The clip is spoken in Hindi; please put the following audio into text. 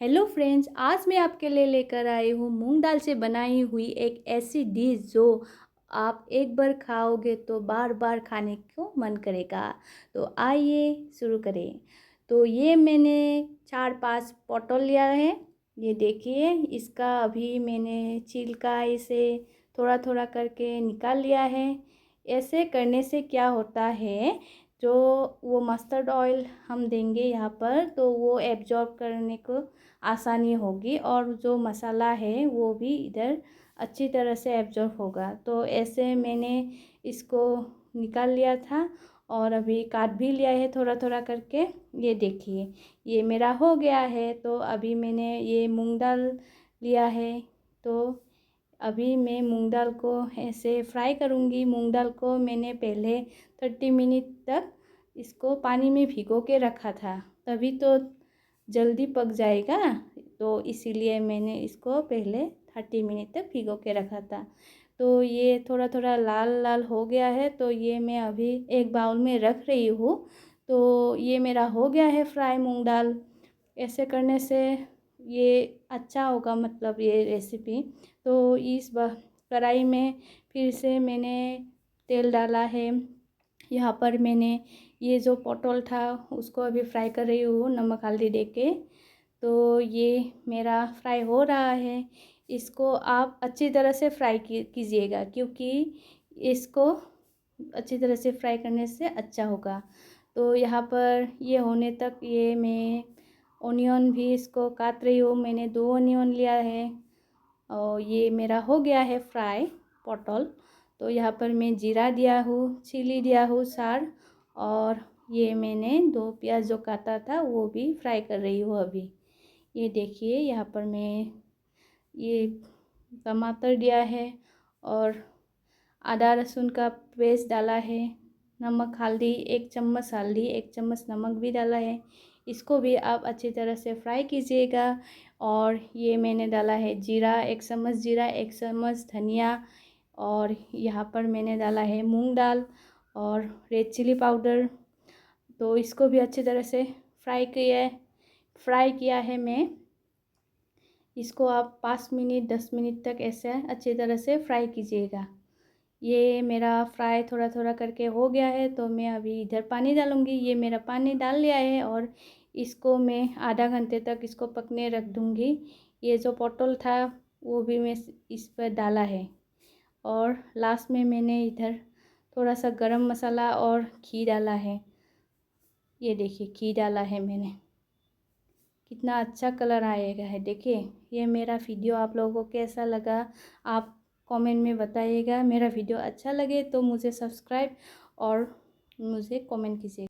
हेलो फ्रेंड्स, आज मैं आपके लिए लेकर आई हूँ मूंग दाल से बनाई हुई एक ऐसी डिश जो आप एक बार खाओगे तो बार बार खाने को मन करेगा। तो आइए शुरू करें। तो ये मैंने 4-5 पटल लिया है। ये देखिए, इसका अभी मैंने छिलका इसे थोड़ा थोड़ा करके निकाल लिया है। ऐसे करने से क्या होता है, जो वो मस्टर्ड ऑयल हम देंगे यहाँ पर तो वो एब्जॉर्ब करने को आसानी होगी और जो मसाला है वो भी इधर अच्छी तरह से एब्जॉर्ब होगा। तो ऐसे मैंने इसको निकाल लिया था और अभी काट भी लिया है थोड़ा थोड़ा करके। ये देखिए, ये मेरा हो गया है। तो अभी मैंने ये मूंग दाल लिया है। तो अभी मैं मूंग दाल को ऐसे फ्राई करूँगी। मूंग दाल को मैंने पहले 30 मिनट तक इसको पानी में भिगो के रखा था, तभी तो जल्दी पक जाएगा। तो इसीलिए मैंने इसको पहले 30 मिनट तक भिगो के रखा था। तो ये थोड़ा थोड़ा लाल लाल हो गया है, तो ये मैं अभी एक बाउल में रख रही हूँ। तो ये मेरा हो गया है फ्राई मूंग दाल। ऐसे करने से ये अच्छा होगा, मतलब ये रेसिपी। तो इस कढ़ाई में फिर से मैंने तेल डाला है। यहाँ पर मैंने ये जो पटल था उसको अभी फ्राई कर रही हूँ नमक हल्दी दे के। तो ये मेरा फ्राई हो रहा है। इसको आप अच्छी तरह से फ्राई कीजिएगा, क्योंकि इसको अच्छी तरह से फ्राई करने से अच्छा होगा। तो यहाँ पर ये होने तक ये मैं ओनियन भी इसको काट रही हूँ। मैंने 2 ओनियन लिया है और ये मेरा हो गया है फ्राई पटल। तो यहाँ पर मैं जीरा दिया हूँ, चिली दिया हूँ सार, और ये मैंने 2 प्याज जो काटा था वो भी फ्राई कर रही हूँ अभी। ये देखिए, यहाँ पर मैं ये टमाटर दिया है और आदा लहसुन का पेस्ट डाला है। नमक हल्दी 1 चम्मच हल्दी 1 चम्मच नमक भी डाला है। इसको भी आप अच्छी तरह से फ्राई कीजिएगा। और ये मैंने डाला है जीरा 1 चम्मच, जीरा 1 चम्मच धनिया, और यहाँ पर मैंने डाला है मूंग दाल और रेड चिली पाउडर। तो इसको भी अच्छी तरह से फ्राई किया है मैं। इसको आप 5 मिनट 10 मिनट तक ऐसे अच्छी तरह से फ्राई कीजिएगा। ये मेरा फ्राई थोड़ा थोड़ा करके हो गया है, तो मैं अभी इधर पानी डालूँगी। ये मेरा पानी डाल लिया है और इसको मैं आधा घंटे तक इसको पकने रख दूँगी। ये जो पटल था वो भी मैं इस पर डाला है, और लास्ट में मैंने इधर थोड़ा सा गरम मसाला और घी डाला है। ये देखिए, घी डाला है मैंने। कितना अच्छा कलर आएगा है, देखिए। ये मेरा वीडियो आप लोगों को कैसा लगा, आप कमेंट में बताइएगा। मेरा वीडियो अच्छा लगे तो मुझे सब्सक्राइब और मुझे कमेंट कीजिए।